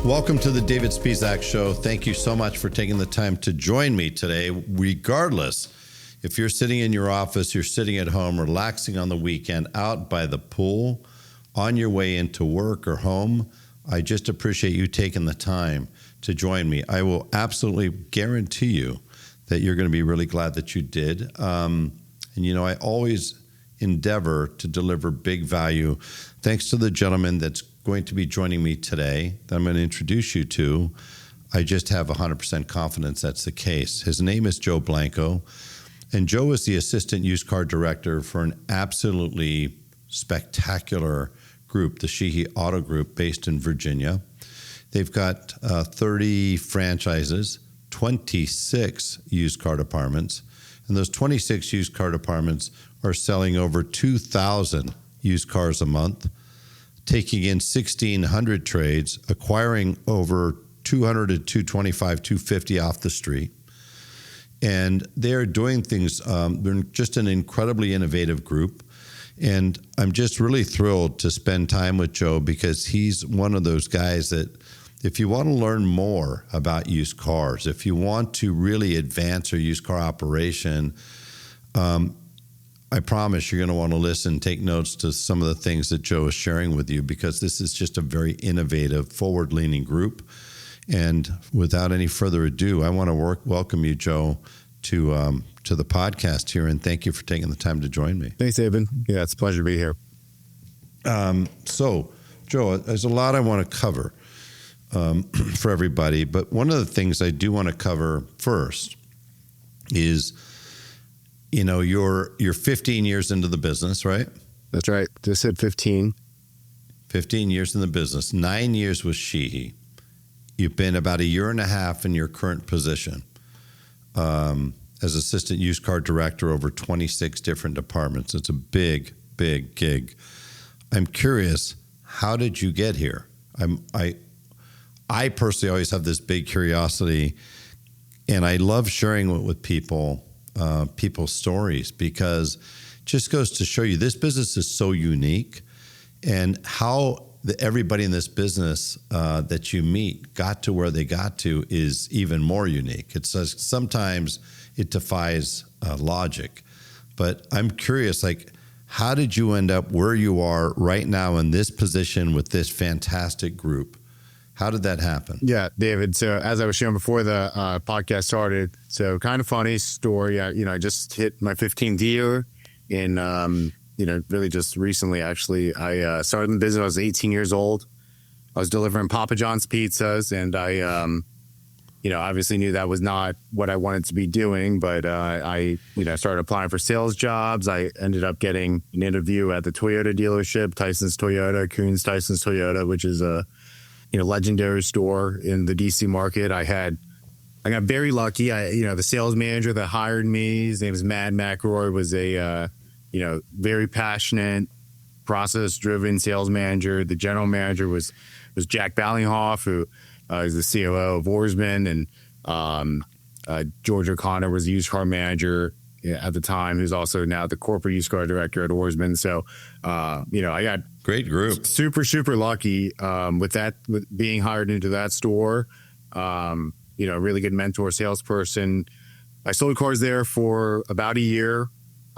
Welcome to the David Spisak Show. Thank you so much for taking the time to join me today. Regardless, if you're sitting in your office, you're sitting at home, relaxing on the weekend, out by the pool, on your way into work or home, I just appreciate you taking the time to join me. I will absolutely guarantee you that you're going to be really glad that you did. And you know, I always endeavor to deliver big value. Thanks to the gentleman that's going to be joining me today that I'm going to introduce you to, I just have 100% confidence that's the case. His name is Joe Blanco, and Joe is the assistant used car director for an absolutely spectacular group, the Sheehy Auto Group, based in Virginia. They've got 30 franchises, 26 used car departments, and those 26 used car departments are selling over 2,000 used cars a month, taking in 1,600 trades, acquiring over 200 to 225, 250 off the street. And they're doing things, they're just an incredibly innovative group. And I'm just really thrilled to spend time with Joe because he's one of those guys that if you want to learn more about used cars, if you want to really advance your used car operation, I promise you're going to want to listen, take notes to some of the things that Joe is sharing with you because this is just a very innovative, forward-leaning group. And without any further ado, I want to welcome you, Joe, to the podcast here, and thank you for taking the time to join me. Thanks, David. Yeah, it's a pleasure to be here. So, Joe, there's a lot I want to cover for everybody, but one of the things I do want to cover first is, you know, you're 15 years into the business, right? That's right. Just hit 15. 15 years in the business, 9 years with Sheehy. You've been about a year and a half in your current position as assistant used car director over 26 different departments. It's a big, big gig. I'm curious, how did you get here? I personally always have this big curiosity, and I love sharing it with people, people's stories, because it just goes to show you this business is so unique, and how everybody in this business that you meet got to where they got to is even more unique. It says sometimes it defies logic, but I'm curious, like, how did you end up where you are right now in this position with this fantastic group? How did that happen? Yeah, David. So as I was sharing before the podcast started, so kind of funny story. I just hit my 15th year in, really just recently, actually. I started in business. I was 18 years old. I was delivering Papa John's pizzas, and I, obviously knew that was not what I wanted to be doing, but I started applying for sales jobs. I ended up getting an interview at the Toyota dealership, Tyson's Toyota, Kuhn's Tyson's Toyota, which is a legendary store in the DC market. I got very lucky. The sales manager that hired me, his name is Matt McElroy, was a, very passionate, process-driven sales manager. The general manager was Jack Ballinghoff, who is the COO of Oarsman, and George O'Connor was the used car manager at the time, who's also now the corporate used car director at Oarsman. So, I got great group, super, super lucky with being hired into that store. Really good mentor, salesperson. I sold cars there for about a year.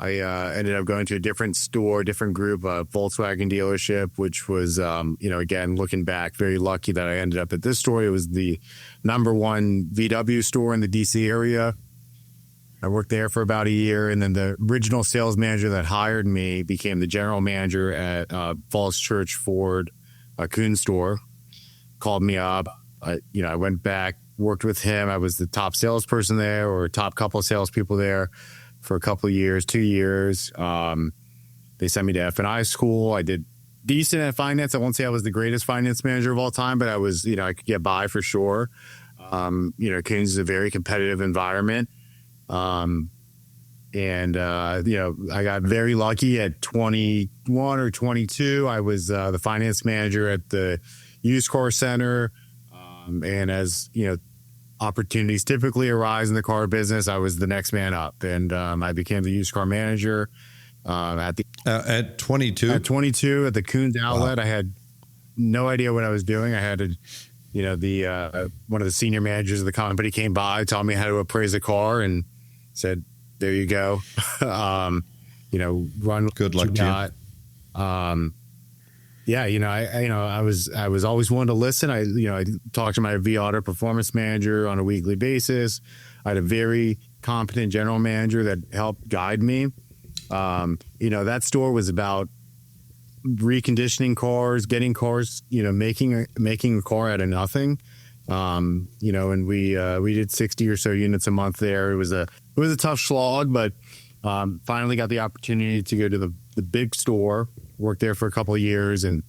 I ended up going to a different store, different group, Volkswagen dealership, which was, again, looking back, very lucky that I ended up at this store. It was the #1 VW store in the DC area. I worked there for about a year, and then the original sales manager that hired me became the general manager at Falls Church Ford Kuhn store. Called me up. I went back, worked with him. I was the top salesperson there, or top couple of salespeople there for a couple of years, 2 years. They sent me to F&I school. I did decent at finance. I won't say I was the greatest finance manager of all time, but I was, I could get by for sure. Kuhn's is a very competitive environment. I got very lucky at 21 or 22. I was the finance manager at the used car center. And as, opportunities typically arise in the car business, I was the next man up. And I became the used car manager at 22. At 22 at the Kuhn's outlet. Wow. I had no idea what I was doing. I had to the one of the senior managers of the company came by, taught me how to appraise a car, and said, "There you go. Run. Good luck to you." Yeah, I was always one to listen. I talked to my V Auto performance manager on a weekly basis. I had a very competent general manager that helped guide me. That store was about reconditioning cars, getting cars, making a car out of nothing. And we did 60 or so units a month there. It was a tough slog, but finally got the opportunity to go to the big store, worked there for a couple of years, and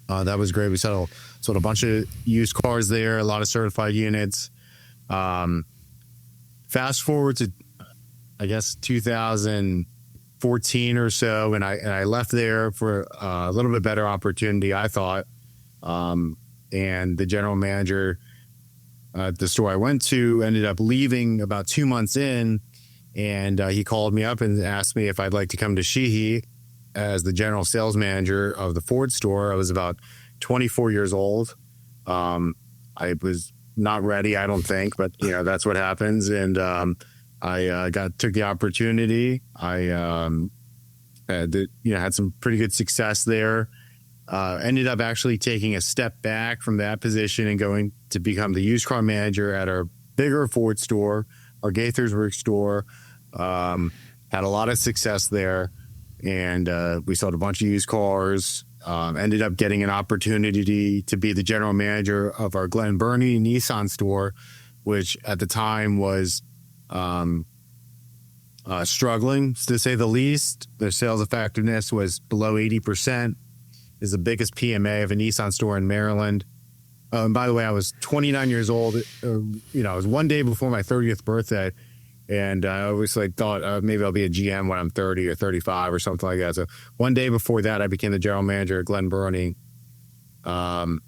that was great. We sold a bunch of used cars there, a lot of certified units. Fast forward to, I guess, 2014 or so, and I left there for a little bit better opportunity, I thought. And the general manager at the store I went to ended up leaving about 2 months in, and he called me up and asked me if I'd like to come to Sheehy as the general sales manager of the Ford store. I was about 24 years old. I was not ready, I don't think, but that's what happens. And I took the opportunity. I had some pretty good success there. Ended up actually taking a step back from that position and going to become the used car manager at our bigger Ford store, our Gaithersburg store. Had a lot of success there, and we sold a bunch of used cars. Ended up getting an opportunity to be the general manager of our Glen Burnie Nissan store, which at the time was struggling, to say the least. Their sales effectiveness was below 80%. Is the biggest PMA of a Nissan store in Maryland. And by the way, I was 29 years old. It was one day before my 30th birthday. And I always thought maybe I'll be a GM when I'm 30 or 35 or something like that. So one day before that, I became the general manager at Glen Burnie. And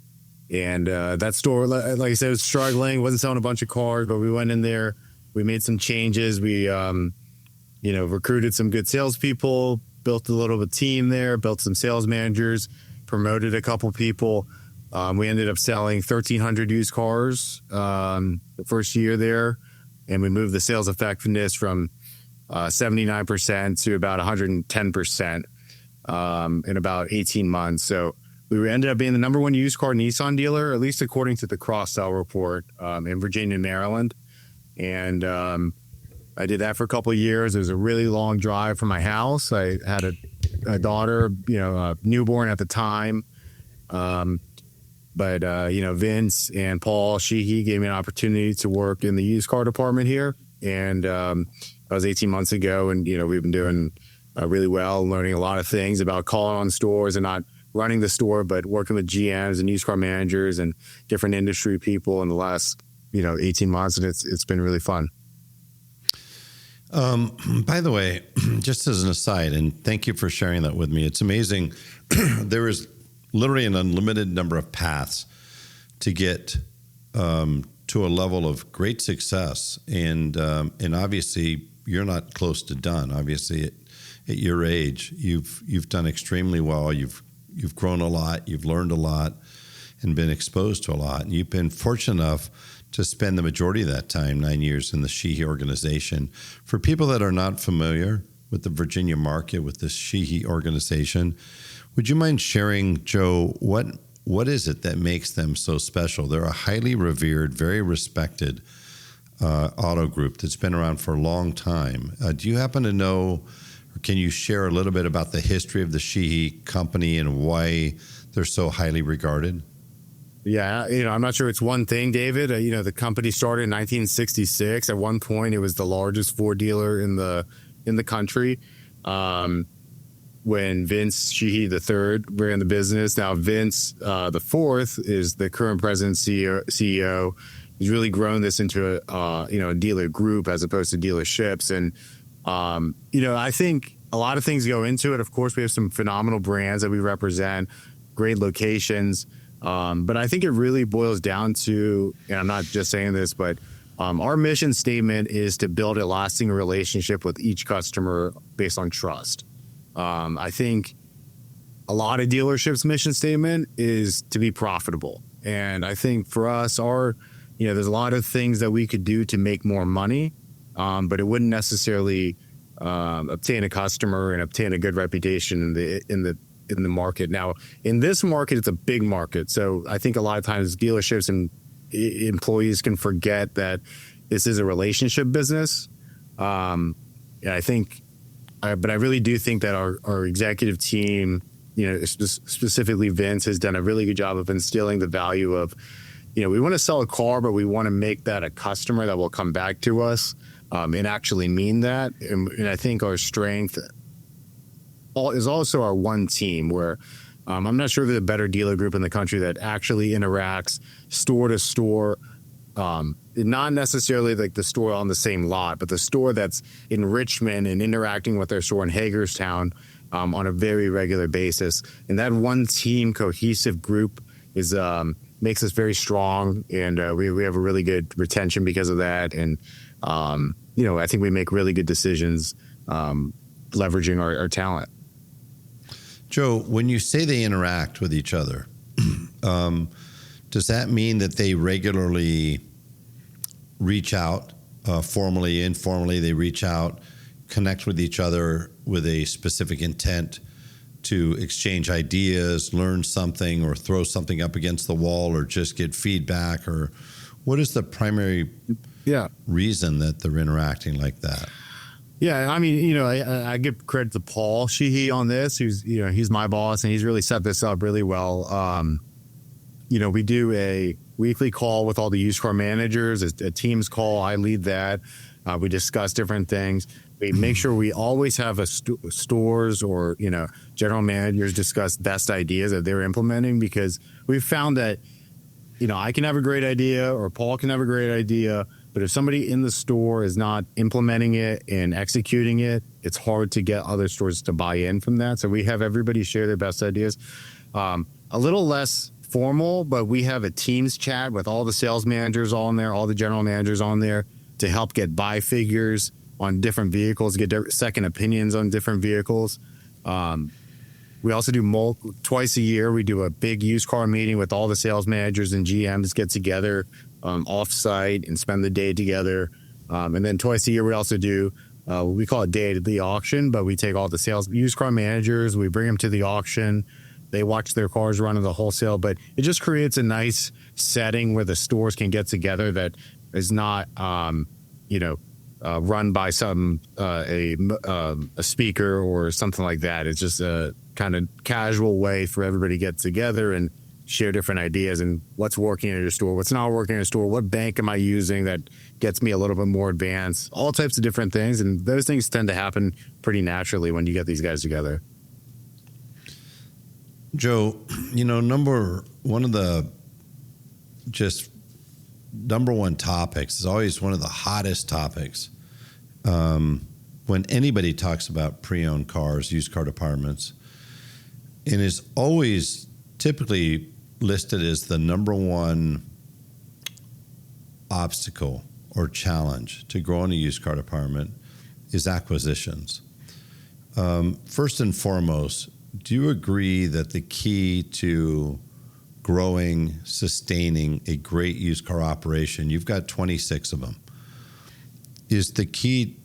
that store, like I said, was struggling, wasn't selling a bunch of cars, but we went in there, we made some changes. We, recruited some good salespeople, built a little bit of team there, built some sales managers, promoted a couple people. We ended up selling 1,300 used cars the first year there. And we moved the sales effectiveness from 79% to about 110% in about 18 months. So we ended up being the number one used car Nissan dealer, at least according to the cross-sell report in Virginia and Maryland. And I did that for a couple of years. It was a really long drive from my house. I had a daughter, newborn at the time. But Vince and Paul Sheehy gave me an opportunity to work in the used car department here. And that was 18 months ago. And, we've been doing really well, learning a lot of things about calling on stores and not running the store, but working with GMs and used car managers and different industry people in the last, 18 months. And it's been really fun. By the way, just as an aside, and thank you for sharing that with me. It's amazing. There is literally an unlimited number of paths to get to a level of great success, and obviously you're not close to done. Obviously, at your age, you've done extremely well. You've grown a lot. You've learned a lot, and been exposed to a lot. And you've been fortunate enough to spend the majority of that time, 9 years, in the Sheehy organization. For people that are not familiar with the Virginia market, with this Sheehy organization, would you mind sharing, Joe, what is it that makes them so special? They're a highly revered, very respected auto group that's been around for a long time. Do you happen to know, or can you share a little bit about the history of the Sheehy company and why they're so highly regarded? Yeah, I'm not sure it's one thing, David. The company started in 1966. At one point, it was the largest Ford dealer in the country. When Vince Sheehy III ran the business. Now Vince the fourth is the current president CEO. He's really grown this into a dealer group as opposed to dealerships. And I think a lot of things go into it. Of course, we have some phenomenal brands that we represent, great locations. But I think it really boils down to, and I'm not just saying this, but our mission statement is to build a lasting relationship with each customer based on trust. I think a lot of dealerships' mission statement is to be profitable. And I think for us, there's a lot of things that we could do to make more money, but it wouldn't necessarily obtain a customer and obtain a good reputation in the market. Now, in this market, it's a big market. So I think a lot of times dealerships and employees can forget that this is a relationship business. And I think, but I really do think that our executive team, specifically Vince, has done a really good job of instilling the value of, we want to sell a car, but we want to make that a customer that will come back to us and actually mean that. And I think our strength is also our one team where I'm not sure there's a better dealer group in the country that actually interacts store to store, not necessarily like the store on the same lot, but the store that's in Richmond and interacting with their store in Hagerstown on a very regular basis. And that one team cohesive group is makes us very strong, and we have a really good retention because of that. And I think we make really good decisions leveraging our talent. Joe, when you say they interact with each other, does that mean that they regularly reach out, formally, informally, they reach out, connect with each other with a specific intent to exchange ideas, learn something, or throw something up against the wall, or just get feedback? Or what is the primary reason that they're interacting like that? Yeah, I mean, I give credit to Paul Sheehy on this, who's, he's my boss, and he's really set this up really well. We do a weekly call with all the used car managers, a team's call. I lead that. We discuss different things. We make sure we always have stores or, general managers discuss best ideas that they're implementing, because we've found that, I can have a great idea or Paul can have a great idea, but if somebody in the store is not implementing it and executing it, it's hard to get other stores to buy in from that. So we have everybody share their best ideas. A little less formal, but we have a Teams chat with all the sales managers on there, all the general managers on there, to help get buy figures on different vehicles, get second opinions on different vehicles. We also do twice a year. We do a big used car meeting with all the sales managers and GMs, get together off-site and spend the day together. And then twice a year, we also do we call it day at the auction, but we take all the used car managers, we bring them to the auction. They watch their cars run in the wholesale, but it just creates a nice setting where the stores can get together that is not, run by a speaker or something like that. It's just a kind of casual way for everybody to get together and share different ideas and what's working in your store, what's not working in your store, what bank am I using that gets me a little bit more advanced, all types of different things. And those things tend to happen pretty naturally when you get these guys together. Joe, number one topics is always one of the hottest topics when anybody talks about pre-owned cars, used car departments, and is always typically listed as the number one obstacle or challenge to growing a used car department is acquisitions. First and foremost, do you agree that the key to growing, sustaining a great used car operation, you've got 26 of them, is the key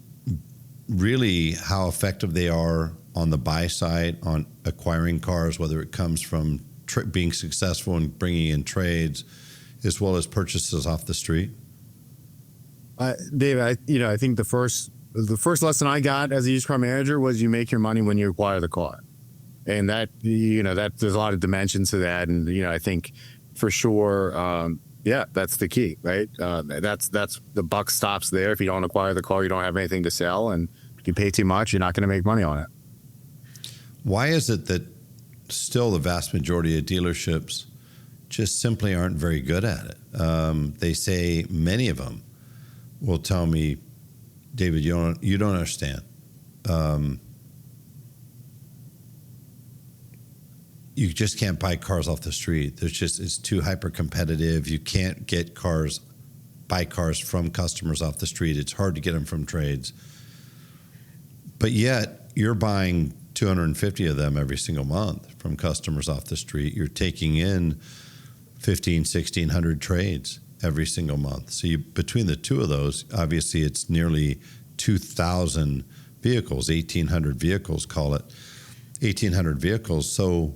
really how effective they are on the buy side, on acquiring cars, whether it comes from being successful in bringing in trades, as well as purchases off the street? Dave, I think the first lesson I got as a used car manager was you make your money when you acquire the car. And that there's a lot of dimensions to that. And, I think for sure, that's the key, right? That's the buck stops there. If you don't acquire the car, you don't have anything to sell. And if you pay too much, you're not going to make money on it. Why is it that still the vast majority of dealerships just simply aren't very good at it? They say, many of them will tell me, David, you don't understand. You just can't buy cars off the street. It's too hyper competitive. You can't buy cars from customers off the street. It's hard to get them from trades. But yet you're buying 250 of them every single month from customers off the street. You're taking in 1,600 trades every single month. So between the two of those, obviously it's nearly 2,000 vehicles, 1,800 vehicles, call it 1,800 vehicles. So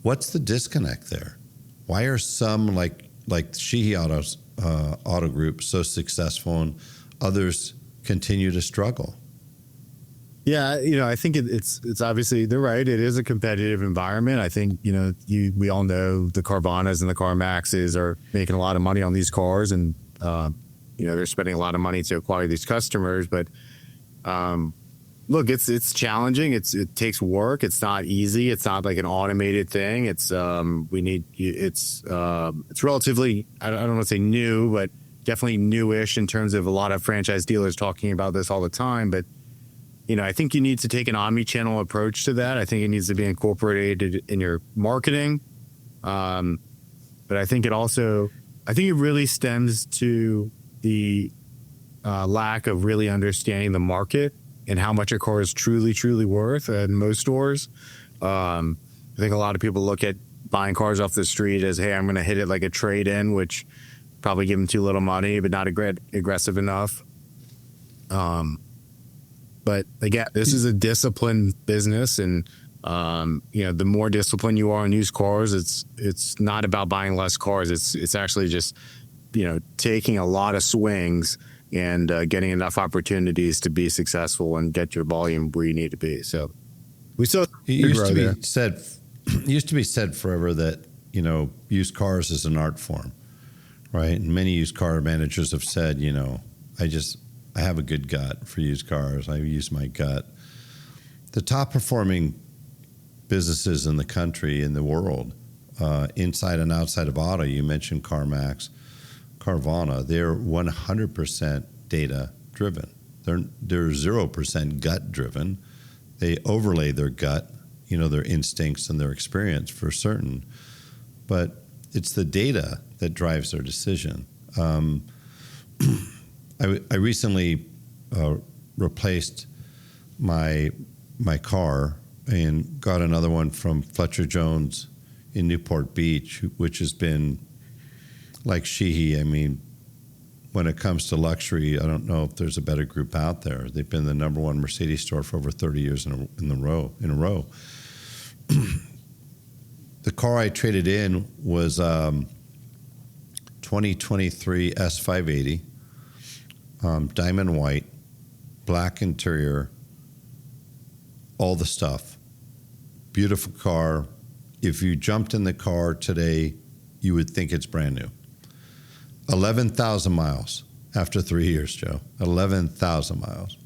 what's the disconnect there? Why are some like Sheehy Auto Group so successful and others continue to struggle? Yeah, I think it's obviously, they're right. It is a competitive environment. I think, we all know the Carvanas and the CarMaxes are making a lot of money on these cars, and, they're spending a lot of money to acquire these customers. But look, it's challenging. It takes work. It's not easy. It's not like an automated thing. It's relatively, I don't want to say new, but definitely newish in terms of a lot of franchise dealers talking about this all the time. But I think you need to take an omni-channel approach to that. I think it needs to be incorporated in your marketing. But I think it really stems to the lack of really understanding the market and how much a car is truly, truly worth in most stores. I think a lot of people look at buying cars off the street as, hey, I'm going to hit it like a trade-in, which probably give them too little money, but not aggressive enough. But again, this is a disciplined business, and the more disciplined you are on used cars, it's not about buying less cars. It's actually just taking a lot of swings and getting enough opportunities to be successful and get your volume where you need to be. So we still used to be said forever that used cars is an art form, right? And many used car managers have said, I have a good gut for used cars. I use my gut. The top performing businesses in the country, in the world, inside and outside of auto, you mentioned CarMax, Carvana, they're 100% data driven. They're 0% gut driven. They overlay their gut, their instincts and their experience for certain. But it's the data that drives their decision. I recently replaced my car and got another one from Fletcher Jones in Newport Beach, which has been like Sheehy. I mean, when it comes to luxury, I don't know if there's a better group out there. They've been the number one Mercedes store for over 30 years in a row. The car I traded in was 2023 S580. Diamond white, black interior, all the stuff. Beautiful car. If you jumped in the car today, you would think it's brand new. 11,000 miles after 3 years, Joe. 11,000 miles.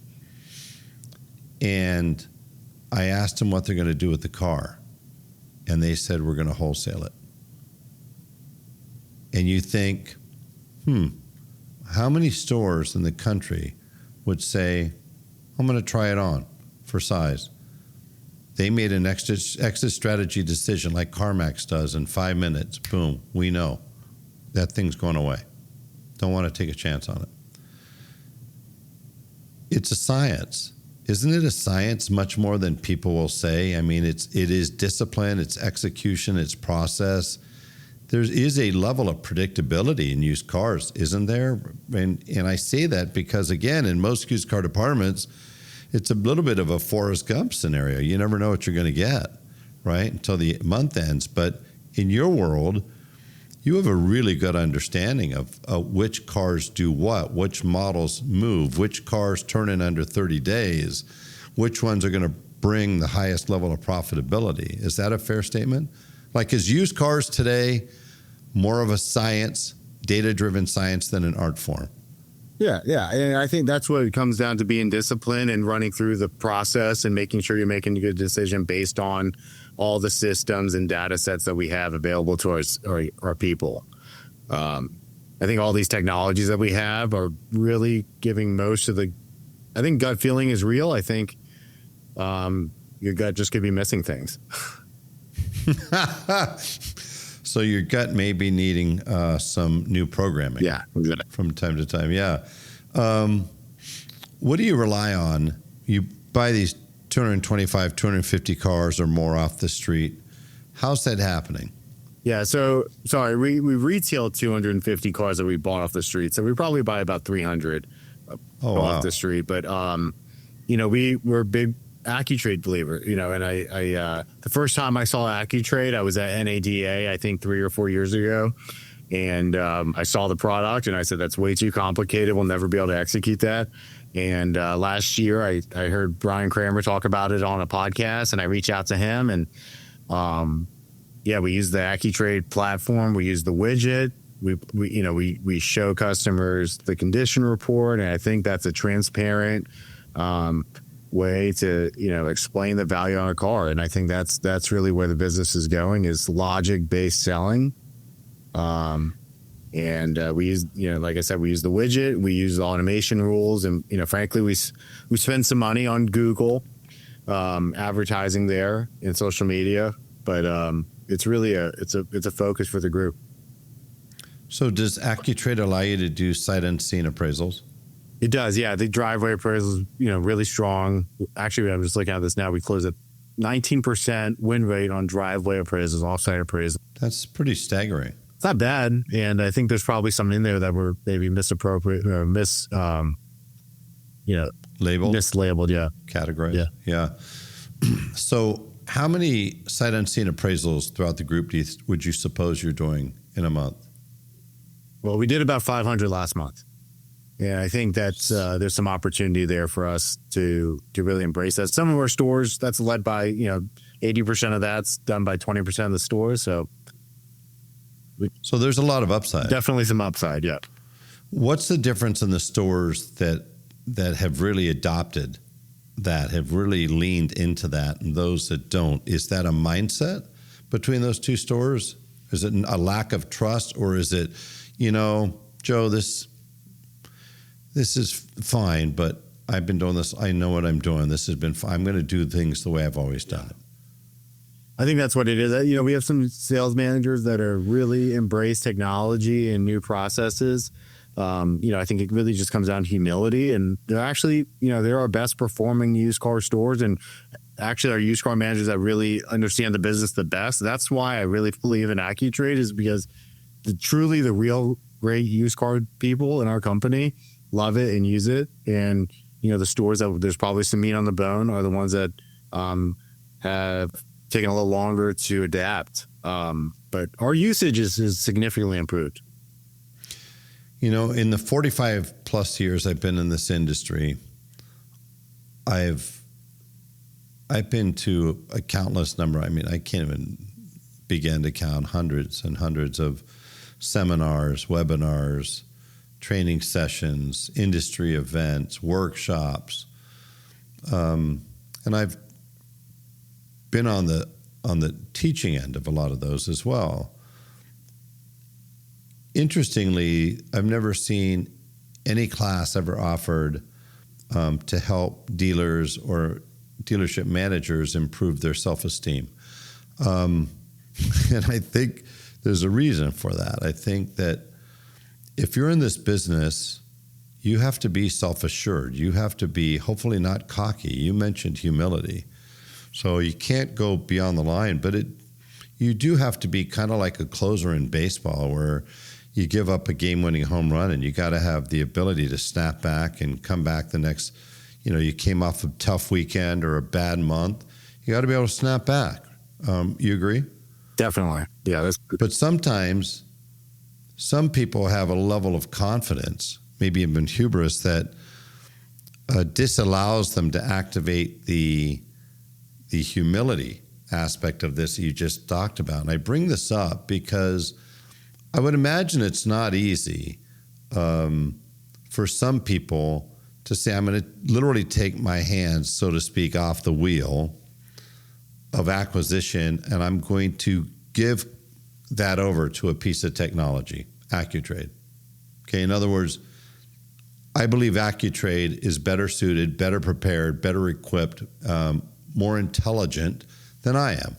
And I asked them what they're going to do with the car. And they said, we're going to wholesale it. And you think, how many stores in the country would say, I'm going to try it on for size? They made an exit strategy decision like CarMax does in 5 minutes. Boom, we know that thing's going away. Don't want to take a chance on it. It's a science. Isn't it a science much more than people will say? I mean, it is discipline, it's execution, it's process. There is a level of predictability in used cars, isn't there? And I say that because, again, in most used car departments, it's a little bit of a Forrest Gump scenario. You never know what you're going to get, right, until the month ends. But in your world, you have a really good understanding of which cars do what, which models move, which cars turn in under 30 days, which ones are going to bring the highest level of profitability. Is that a fair statement? Like, is used cars today more of a science, data-driven science than an art form? Yeah. And I think that's what it comes down to, being disciplined and running through the process and making sure you're making a good decision based on all the systems and data sets that we have available to our people. I think all these technologies that we have are really giving most of I think gut feeling is real. I think your gut just could be missing things. So your gut may be needing some new programming. Yeah, exactly. From time to time. Yeah. What do you rely on? You buy these 225, 250 cars or more off the street. How's that happening? Yeah. So sorry, we retail 250 cars that we bought off the street. So we probably buy about 300 Oh, off wow. the street. But we're big AccuTrade believer. And I the first time I saw AccuTrade, I was at NADA, I think 3 or 4 years ago. And I saw the product and I said, that's way too complicated. We'll never be able to execute that. And last year, I heard Brian Kramer talk about it on a podcast, and I reached out to him. And we use the AccuTrade platform. We use the widget. We show customers the condition report, and I think that's a transparent way to explain the value on a car. And I think that's really where the business is going, is logic-based selling. We use, like I said, we use the widget, we use the automation rules, and frankly, we spend some money on Google advertising there in social media, but it's really it's a focus for the group. So does AccuTrade allow you to do sight unseen appraisals? It does, yeah. The driveway appraisals, really strong. Actually, I'm just looking at this now. We closed at 19% win rate on driveway appraisals, offsite appraisals. That's pretty staggering. It's not bad, and I think there's probably something in there that were maybe misappropriate or Labeled? mislabeled. Yeah, Categorized? Yeah. So how many sight unseen appraisals throughout the group would you suppose you're doing in a month? Well, we did about 500 last month. Yeah, I think that's there's some opportunity there for us to really embrace that. Some of our stores, that's led by 80% of that's done by 20% of the stores. So there's a lot of upside. Definitely some upside, yeah. What's the difference in the stores that have really adopted that, have really leaned into that, and those that don't? Is that a mindset between those two stores? Is it a lack of trust, or is it, Joe, this is fine, but I've been doing this. I know what I'm doing. This has been fine. I'm going to do things the way I've always done it. I think that's what it is. We have some sales managers that are really embrace technology and new processes. I think it really just comes down to humility, and they're actually, they're our best performing used car stores, and actually our used car managers that really understand the business the best. That's why I really believe in AccuTrade, is because truly the real great used car people in our company love it and use it. And, the stores that there's probably some meat on the bone are the ones that have taken a little longer to adapt. But our usage is significantly improved. In the 45 plus years I've been in this industry, I've been to a countless number. I mean, I can't even begin to count hundreds and hundreds of seminars, webinars, training sessions, industry events, workshops. And I've been on the teaching end of a lot of those as well. Interestingly, I've never seen any class ever offered to help dealers or dealership managers improve their self-esteem. And I think there's a reason for that. I think that if you're in this business, you have to be self-assured. You have to be hopefully not cocky. You mentioned humility. So you can't go beyond the line, but you do have to be kind of like a closer in baseball, where you give up a game-winning home run and you got to have the ability to snap back and come back the next, you came off a tough weekend or a bad month. You got to be able to snap back. You agree? Definitely. Yeah. That's good. But sometimes some people have a level of confidence, maybe even hubris, that disallows them to activate the humility aspect of this that you just talked about. And I bring this up because I would imagine it's not easy for some people to say, I'm going to literally take my hands, so to speak, off the wheel of acquisition, and I'm going to give that over to a piece of technology, AccuTrade. Okay, in other words, I believe AccuTrade is better suited, better prepared, better equipped, more intelligent than I am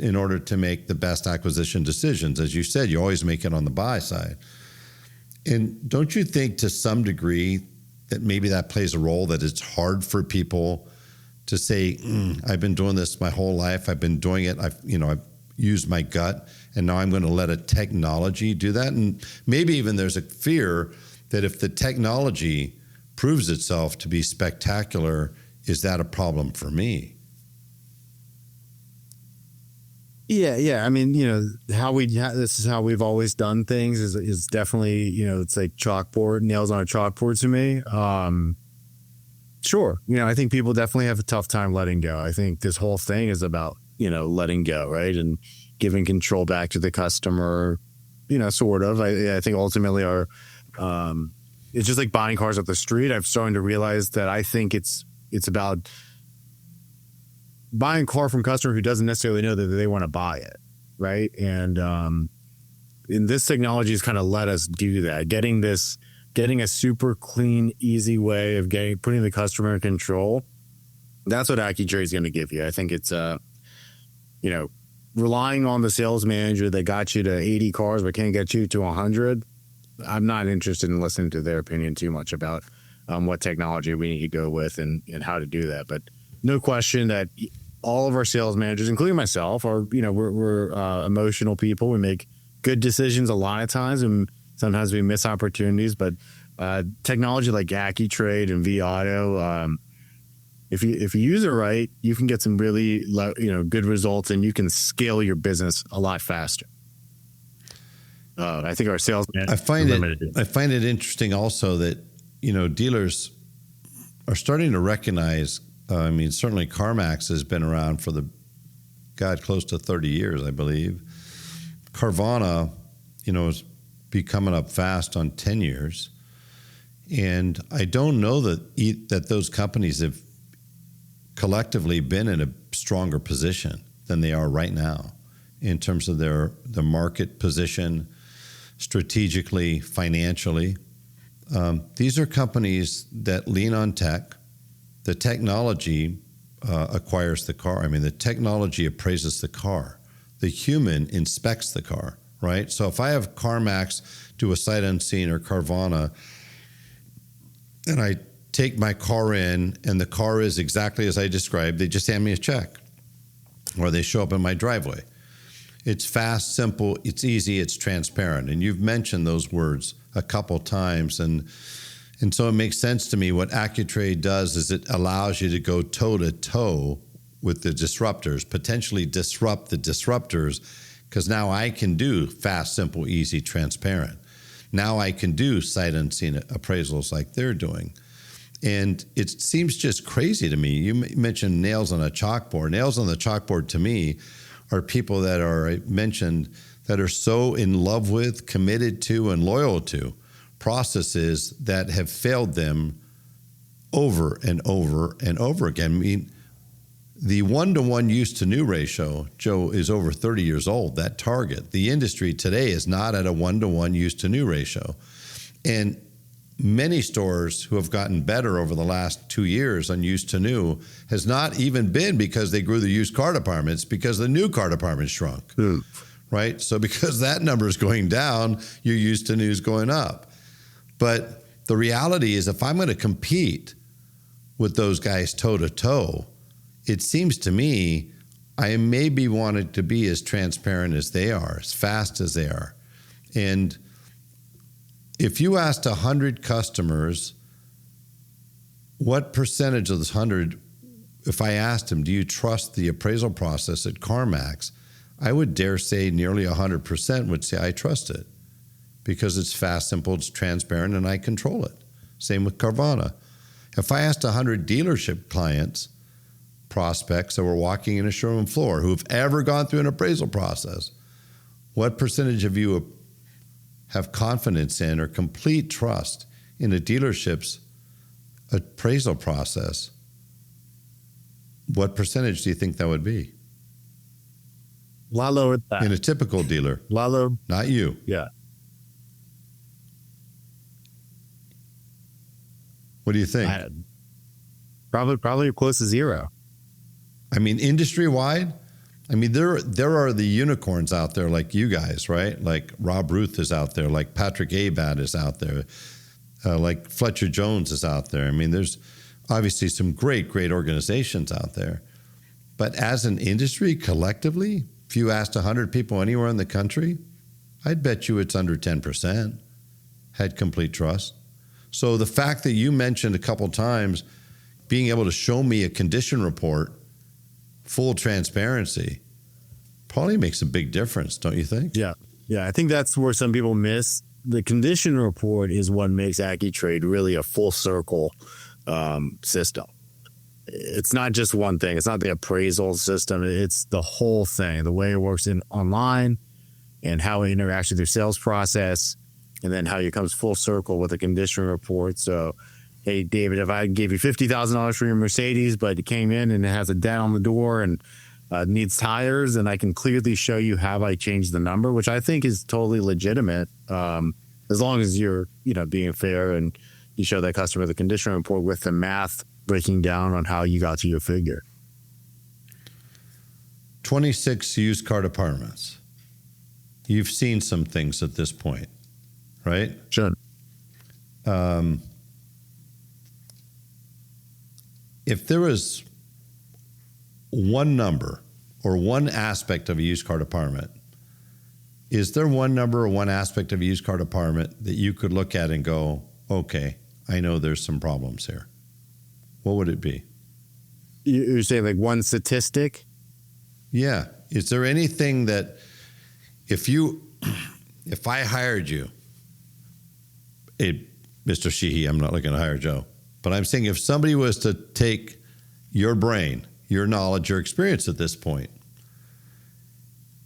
in order to make the best acquisition decisions. As you said, you always make it on the buy side. And don't you think to some degree that maybe that plays a role, that it's hard for people to say, I've been doing this my whole life. I've been doing it. use my gut, and now I'm going to let a technology do that. And maybe even there's a fear that if the technology proves itself to be spectacular, is that a problem for me? Yeah. I mean, this is how we've always done things. Is definitely, it's like chalkboard, nails on a chalkboard to me. Sure, I think people definitely have a tough time letting go. I think this whole thing is about letting go, right, and giving control back to the customer. Sort of. I think ultimately it's just like buying cars off the street. I'm starting to realize that I think it's about buying a car from a customer who doesn't necessarily know that they want to buy it, right? And this technology has kind of let us do that, getting a super clean, easy way of putting the customer in control. That's what AccuTrade is going to give you. I think it's relying on the sales manager that got you to 80 cars but can't get you to 100. I'm not interested in listening to their opinion too much about what technology we need to go with and how to do that. But no question that all of our sales managers, including myself, are we're emotional people. We make good decisions a lot of times, and sometimes we miss opportunities. But technology like AccuTrade and vAuto, if you use it right, you can get some really good results, and you can scale your business a lot faster. I think our sales managers I find it interesting also that dealers are starting to recognize. Certainly CarMax has been around for close to 30 years, I believe. Carvana, is be coming up fast on 10 years. And I don't know that those companies have collectively been in a stronger position than they are right now in terms of the market position, strategically, financially. These are companies that lean on tech. The technology acquires the car. The technology appraises the car. The human inspects the car, right? So if I have CarMax do a sight unseen or Carvana, and I take my car in and the car is exactly as I described, they just hand me a check or they show up in my driveway. It's fast, simple, it's easy, it's transparent. And you've mentioned those words a couple times. And so it makes sense to me. What AccuTrade does is it allows you to go toe-to-toe with the disruptors, potentially disrupt the disruptors, because now I can do fast, simple, easy, transparent. Now I can do sight unseen appraisals like they're doing. And it seems just crazy to me. You mentioned nails on a chalkboard. Nails on the chalkboard to me are people that I mentioned, that are so in love with, committed to, and loyal to processes that have failed them over and over and over again. The 1-to-1 used to new ratio, Joe, is over 30 years old, that target. The industry today is not at a 1-to-1 used to new ratio. And many stores who have gotten better over the last 2 years on used to new has not even been because they grew the used car department. It's because the new car department shrunk, right? So because that number is going down, your used to new is going up. But the reality is, if I'm going to compete with those guys toe-to-toe, it seems to me I maybe wanted to be as transparent as they are, as fast as they are. And if you asked 100 customers, what percentage of those 100, if I asked them, do you trust the appraisal process at CarMax, I would dare say nearly 100% would say I trust it because it's fast, simple, it's transparent, and I control it. Same with Carvana. If I asked 100 dealership clients, prospects that were walking in a showroom floor who have ever gone through an appraisal process, what percentage of you have confidence in or complete trust in a dealership's appraisal process? What percentage do you think that would be? A lot lower than that. In a typical dealer. A lot lower. Not you. Yeah. What do you think? Probably close to zero. Industry-wide, there are the unicorns out there like you guys, right? Like Rob Ruth is out there, like Patrick Abad is out there, like Fletcher Jones is out there. There's obviously some great organizations out there. But as an industry, collectively, if you asked 100 people anywhere in the country, I'd bet you it's under 10% had complete trust. So the fact that you mentioned a couple times being able to show me a condition report, full transparency, probably makes a big difference, don't you think? Yeah. Yeah. I think that's where some people miss. The condition report is what makes AccuTrade really a full circle system. It's not just one thing. It's not the appraisal system. It's the whole thing, the way it works online and how it interacts with your sales process, and then how it comes full circle with a condition report. So, hey, David, if I gave you $50,000 for your Mercedes, but it came in and it has a dent on the door and needs tires, and I can clearly show you how I changed the number, which I think is totally legitimate, as long as you're, being fair and you show that customer the condition report with the math breaking down on how you got to your figure. 26 used car departments. You've seen some things at this point, right? Sure. If there was one number or one aspect of a used car department, is there one number or one aspect of a used car department that you could look at and go, okay, I know there's some problems here? What would it be? You're saying like one statistic? Yeah. Is there anything that if I hired you, Mr. Sheehy, I'm not looking to hire Joe, but I'm saying if somebody was to take your brain, your knowledge, your experience at this point,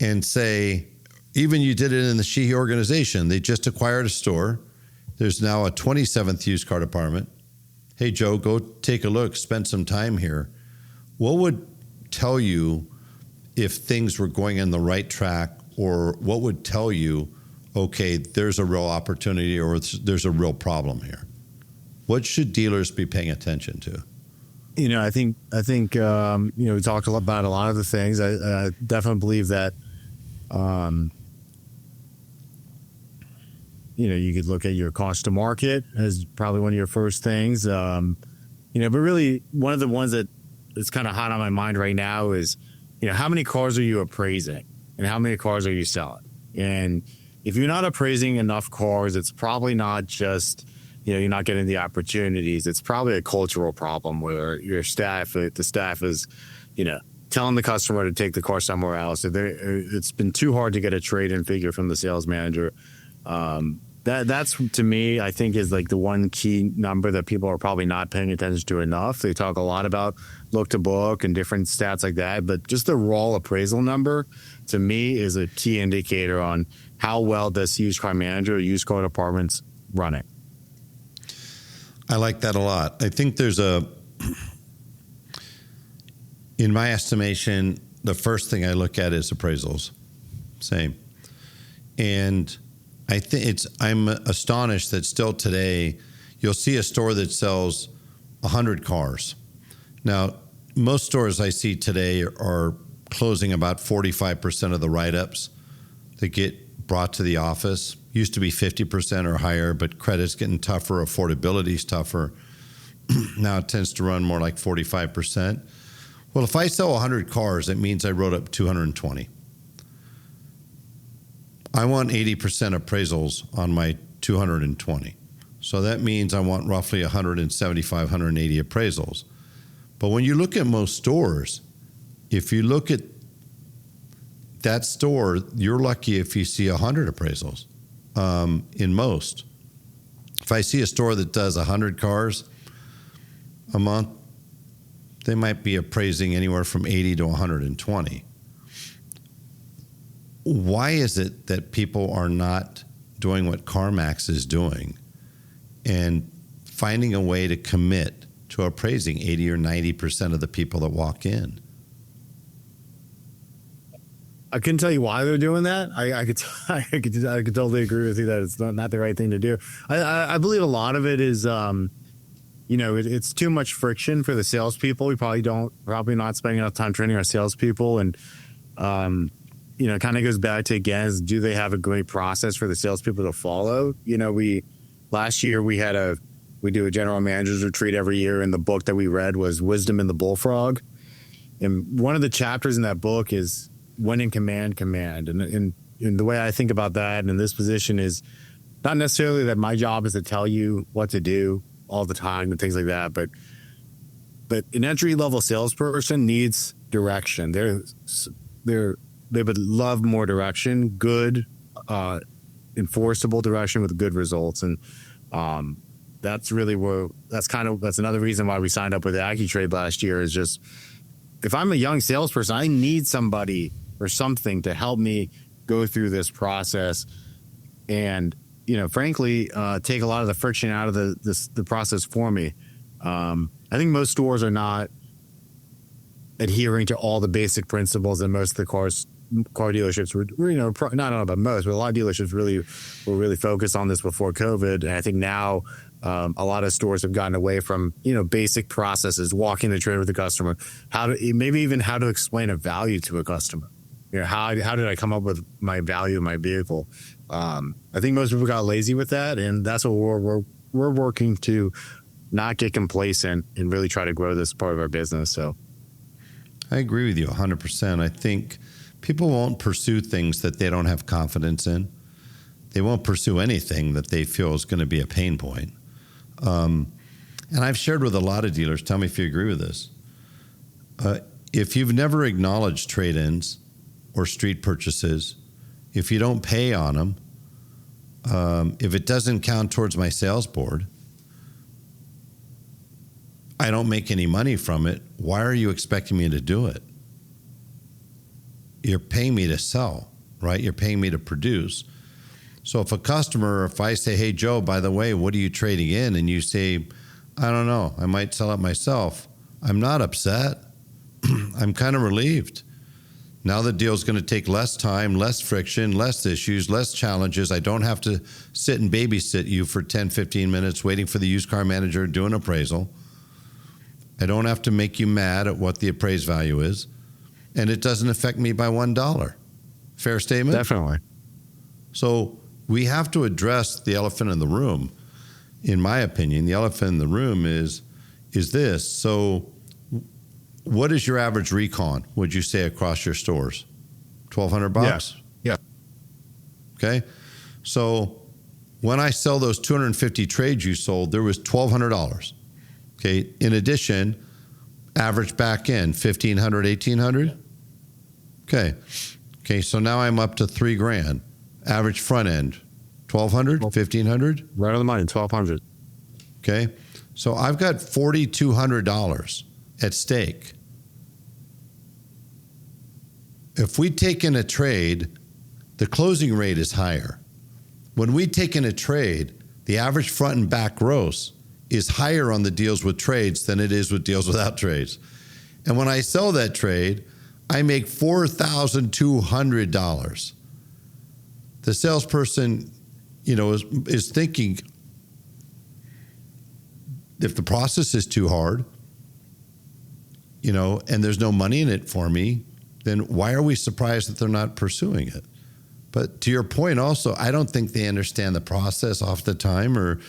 and say, even you did it in the Sheehy organization, they just acquired a store. There's now a 27th used car department. Hey, Joe, go take a look, spend some time here. What would tell you if things were going in the right track, or what would tell you, okay, there's a real opportunity or there's a real problem here? What should dealers be paying attention to? I think we talked about a lot of the things. I definitely believe that, you could look at your cost to market as probably one of your first things. But really one of the ones that is kind of hot on my mind right now is, how many cars are you appraising and how many cars are you selling? And if you're not appraising enough cars, it's probably not just, you're not getting the opportunities. It's probably a cultural problem where the staff is, telling the customer to take the car somewhere else. It's been too hard to get a trade-in figure from the sales manager. That's to me, I think, is like the one key number that people are probably not paying attention to enough. They talk a lot about look to book and different stats like that, but just the raw appraisal number to me is a key indicator on how well does used car manager or used car departments running. I like that a lot. I think there's in my estimation, the first thing I look at is appraisals. Same. And I think I'm astonished that still today you'll see a store that sells 100 cars. Now, most stores I see today are closing about 45% of the write-ups that get brought to the office. Used to be 50% or higher, but credit's getting tougher, affordability's tougher. Now it tends to run more like 45%. Well, if I sell 100 cars, that means I wrote up 220. I want 80% appraisals on my 220. So that means I want roughly 175, 180 appraisals. But when you look at most stores, if you look at that store, you're lucky if you see 100 appraisals in most. If I see a store that does 100 cars a month, they might be appraising anywhere from 80 to 120. Why is it that people are not doing what CarMax is doing and finding a way to commit to appraising 80 or 90% of the people that walk in? I couldn't tell you why they're doing that. I could totally agree with you that it's not the right thing to do. I believe a lot of it is, it's too much friction for the salespeople. We probably not spending enough time training our salespeople, and it kind of goes back to, again, do they have a great process for the salespeople to follow? Last year we do a general manager's retreat every year, and the book that we read was Wisdom in the Bullfrog. And one of the chapters in that book is when in command. And the way I think about that in this position is not necessarily that my job is to tell you what to do all the time and things like that, but an entry-level salesperson needs direction. They would love more direction, good, enforceable direction with good results. And that's another reason why we signed up with AccuTrade last year, is just, if I'm a young salesperson, I need somebody or something to help me go through this process and, frankly, take a lot of the friction out of the process for me. I think most stores are not adhering to all the basic principles that most of the car dealerships were, not about most, but a lot of dealerships were really focused on this before COVID. And I think now a lot of stores have gotten away from, basic processes, walking the trade with the customer, how to explain a value to a customer. How did I come up with my value of my vehicle? I think most people got lazy with that, and that's what we're working to not get complacent and really try to grow this part of our business. So I agree with you 100%. I think people won't pursue things that they don't have confidence in. They won't pursue anything that they feel is going to be a pain point. And I've shared with a lot of dealers, tell me if you agree with this. If you've never acknowledged trade-ins or street purchases, if you don't pay on them, if it doesn't count towards my sales board, I don't make any money from it. Why are you expecting me to do it? You're paying me to sell, right? You're paying me to produce. So if I say, hey, Joe, by the way, what are you trading in? And you say, I don't know, I might sell it myself. I'm not upset. I'm kind of relieved. Now the deal's going to take less time, less friction, less issues, less challenges. I don't have to sit and babysit you for 10, 15 minutes waiting for the used car manager to do an appraisal. I don't have to make you mad at what the appraised value is. And it doesn't affect me by $1. Fair statement? Definitely. So we have to address the elephant in the room. In my opinion, the elephant in the room is this. So what is your average recon, would you say, across your stores? $1,200? Yeah. Okay. So when I sell those 250 trades you sold, there was $1,200. Okay. In addition, average back end, $1,500, $1,800. Okay. Okay. So now I'm up to $3,000. Average front end, $1,200, $1,500. Right on the money, $1,200. Okay. So I've got $4,200 at stake. If we take in a trade, the closing rate is higher. When we take in a trade, the average front and back gross is higher on the deals with trades than it is with deals without trades. And when I sell that trade, I make $4,200. The salesperson, is thinking, if the process is too hard, and there's no money in it for me, then why are we surprised that they're not pursuing it? But to your point also, I don't think they understand the process off the time or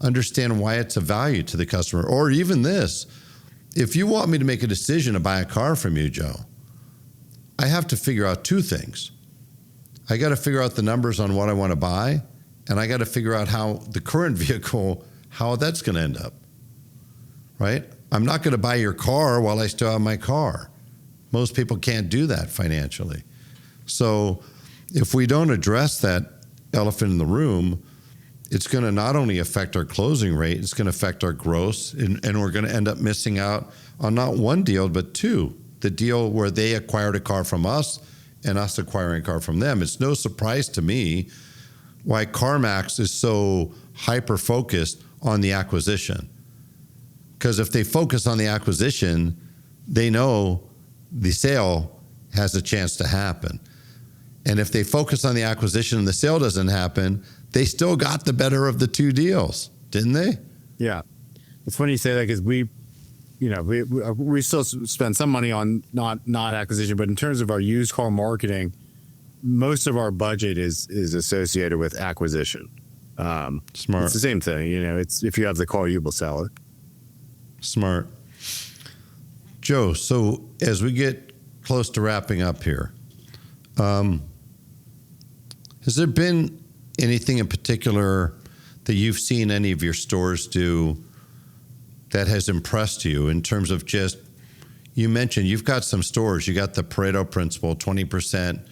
understand why it's a value to the customer. Or even this, if you want me to make a decision to buy a car from you, Joe, I have to figure out two things. I got to figure out the numbers on what I want to buy, and I got to figure out how the current vehicle, how that's going to end up, right? I'm not going to buy your car while I still have my car. Most people can't do that financially. So if we don't address that elephant in the room, it's going to not only affect our closing rate, it's going to affect our gross, and we're going to end up missing out on not one deal, but two. The deal where they acquired a car from us and us acquiring a car from them. It's no surprise to me why CarMax is so hyper-focused on the acquisition. Because if they focus on the acquisition, they know the sale has a chance to happen. And if they focus on the acquisition and the sale doesn't happen, they still got the better of the two deals, didn't they? Yeah. It's funny you say that because we still spend some money on not acquisition, but in terms of our used car marketing, most of our budget is associated with acquisition. Smart. It's the same thing. It's if you have the car, you will sell it. Smart. Joe, so as we get close to wrapping up here, Has there been anything in particular that you've seen any of your stores do that has impressed you in terms of just, you mentioned you've got some stores, you got the Pareto principle, 20%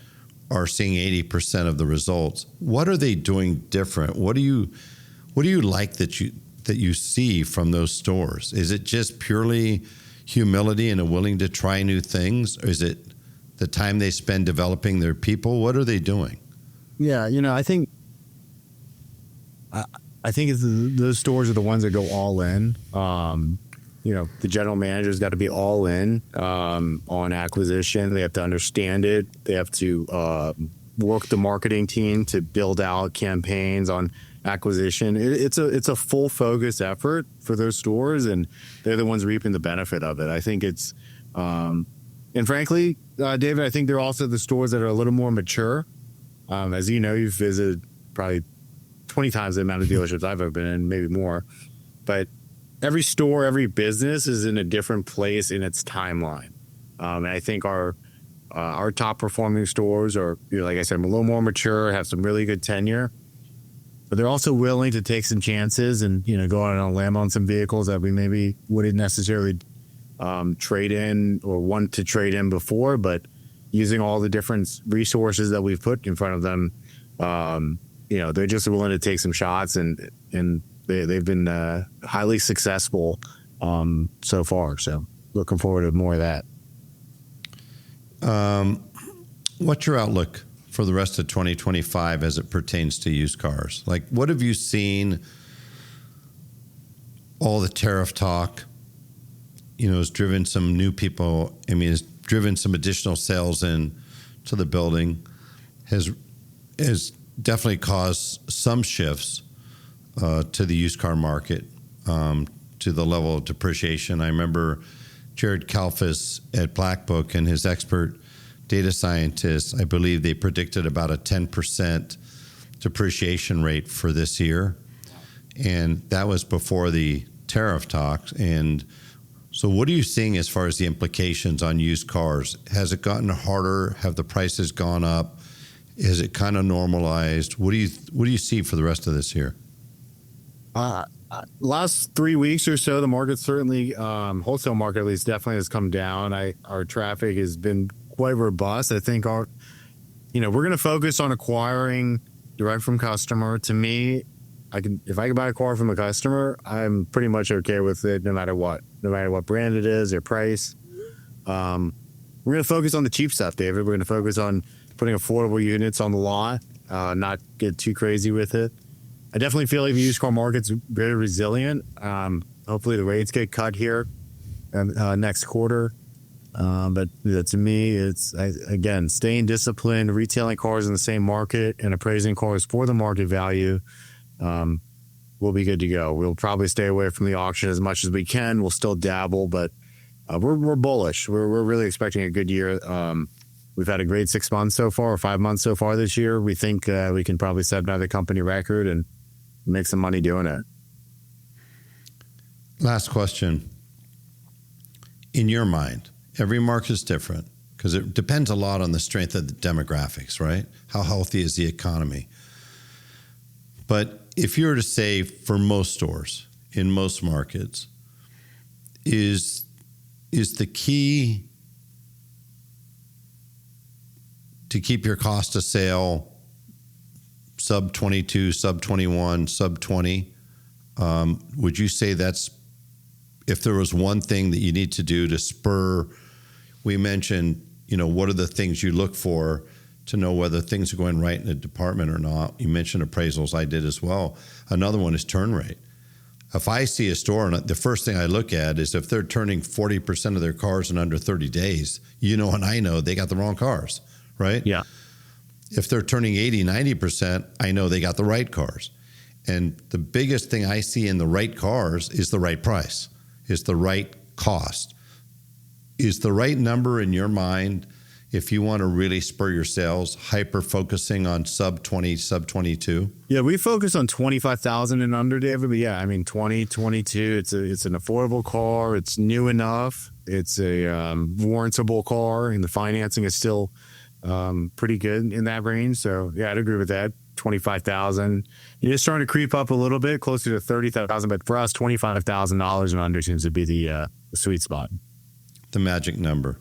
are seeing 80% of the results. What are they doing different? What do you like that you see from those stores? Is it just purely humility and a willing to try new things? Or is it the time they spend developing their people? What are they doing? Yeah, I think those stores are the ones that go all in. The general manager's got to be all in on acquisition. They have to understand it. They have to work the marketing team to build out campaigns on acquisition. It's a full focus effort for those stores, and they're the ones reaping the benefit of it. I think it's, and frankly, David, I think they're also the stores that are a little more mature. As you know, you've visited probably 20 times the amount of dealerships I've ever been in, maybe more. But every store, every business is in a different place in its timeline. And I think our top performing stores are, like I said, a little more mature, have some really good tenure. But they're also willing to take some chances and, go out on a limb on some vehicles that we maybe wouldn't necessarily trade in or want to trade in before, but using all the different resources that we've put in front of them, they're just willing to take some shots, and they've been highly successful so far. So looking forward to more of that. What's your outlook for the rest of 2025 as it pertains to used cars? Like, what have you seen? All the tariff talk, has driven some new people. Has driven some additional sales in to the building, has definitely caused some shifts to the used car market, to the level of depreciation. I remember Jared Kalfas at Black Book and his expert data scientists, I believe they predicted about a 10% depreciation rate for this year. And that was before the tariff talks. And so what are you seeing as far as the implications on used cars? Has it gotten harder? Have the prices gone up? Is it kind of normalized? What do you see for the rest of this year? Last 3 weeks or so, the market certainly, wholesale market at least, definitely has come down. Our traffic has been quite robust. I think we're going to focus on acquiring direct from customer. To me, if I can buy a car from a customer, I'm pretty much okay with it, no matter what brand it is, their price. We're going to focus on the cheap stuff, David. We're going to focus on putting affordable units on the lot, not get too crazy with it. I definitely feel like the used car market's very resilient. Hopefully the rates get cut here next quarter. But to me, it's, again, staying disciplined, retailing cars in the same market and appraising cars for the market value. We'll be good to go. We'll probably stay away from the auction as much as we can. We'll still dabble, but we're bullish. We're really expecting a good year. We've had a great 6 months so far, or 5 months so far this year. We think we can probably set another company record and make some money doing it. Last question. In your mind, every market is different because it depends a lot on the strength of the demographics, right? How healthy is the economy? But if you were to say for most stores, in most markets, is the key to keep your cost of sale sub 22, sub 21, sub 20? Would you say that's, if there was one thing that you need to do to spur, we mentioned, what are the things you look for to know whether things are going right in the department or not? You mentioned appraisals. I did as well. Another one is turn rate. If I see a store, and the first thing I look at is if they're turning 40% of their cars in under 30 days, and I know they got the wrong cars, right? Yeah. If they're turning 80, 90%, I know they got the right cars. And the biggest thing I see in the right cars is the right price, is the right cost. Is the right number in your mind, if you want to really spur your sales, hyper-focusing on sub 20, sub 22? Yeah, we focus on 25,000 and under, David. But yeah, 20, 22, it's an affordable car. It's new enough. It's a warrantable car, and the financing is still pretty good in that range. So yeah, I'd agree with that. 25,000. You're starting to creep up a little bit, closer to 30,000. But for us, $25,000 and under seems to be the sweet spot. The magic number.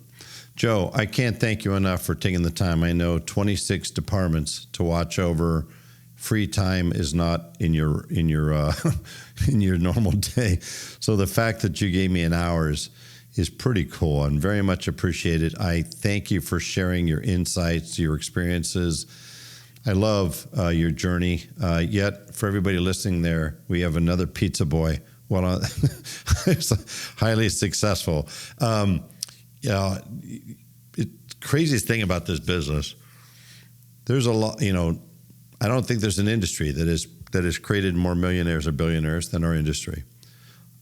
Joe, I can't thank you enough for taking the time. I know 26 departments to watch over. Free time is not in your in your normal day. So the fact that you gave me an hour is pretty cool and very much appreciated. I thank you for sharing your insights, your experiences. I love your journey. Yet, for everybody listening there, we have another pizza boy. Well, highly successful. Craziest thing about this business, there's a lot, I don't think there's an industry that has created more millionaires or billionaires than our industry.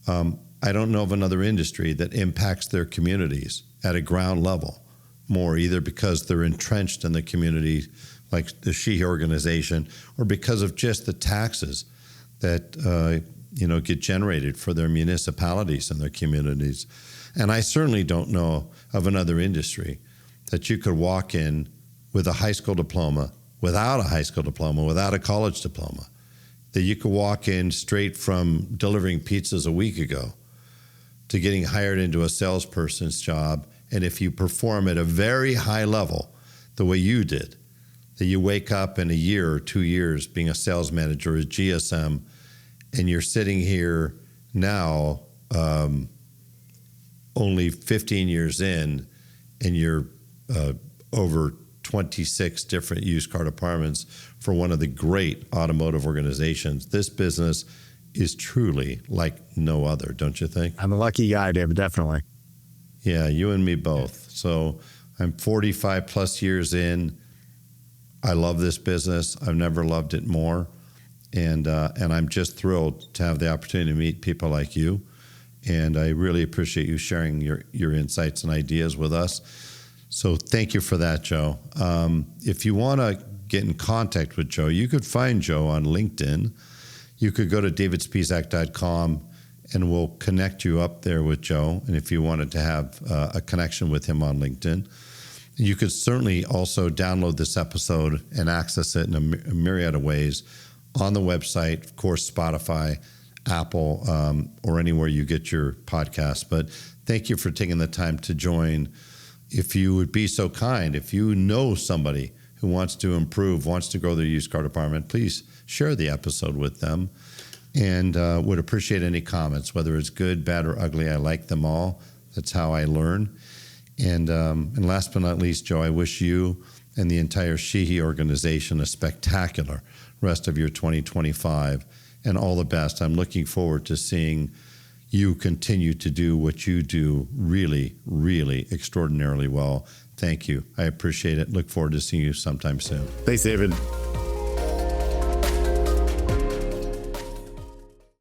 I don't know of another industry that impacts their communities at a ground level more, either because they're entrenched in the community, like the Sheehy organization, or because of just the taxes that get generated for their municipalities and their communities. And I certainly don't know of another industry that you could walk in with a high school diploma, without a high school diploma, without a college diploma, that you could walk in straight from delivering pizzas a week ago to getting hired into a salesperson's job. And if you perform at a very high level, the way you did, that you wake up in a year or 2 years being a sales manager at GSM, and you're sitting here now only 15 years in, and you're over 26 different used car departments for one of the great automotive organizations. This business is truly like no other, don't you think? I'm a lucky guy, David, definitely. Yeah, you and me both. So I'm 45 plus years in. I love this business. I've never loved it more. And I'm just thrilled to have the opportunity to meet people like you. And I really appreciate you sharing your insights and ideas with us. So thank you for that, Joe. If you want to get in contact with Joe, you could find Joe on LinkedIn. You could go to davidspisak.com and we'll connect you up there with Joe. And if you wanted to have a connection with him on LinkedIn, you could certainly also download this episode and access it in a myriad of ways on the website, of course, Spotify, Apple, or anywhere you get your podcast. But thank you for taking the time to join. If you would be so kind, if you know somebody who wants to improve, wants to grow their used car department, please share the episode with them, and would appreciate any comments, whether it's good, bad, or ugly. I like them all. That's how I learn. And last but not least, Joe, I wish you and the entire Sheehy organization a spectacular rest of your 2025 and all the best. I'm looking forward to seeing you continue to do what you do really, really extraordinarily well. Thank you. I appreciate it. Look forward to seeing you sometime soon. Thanks, David.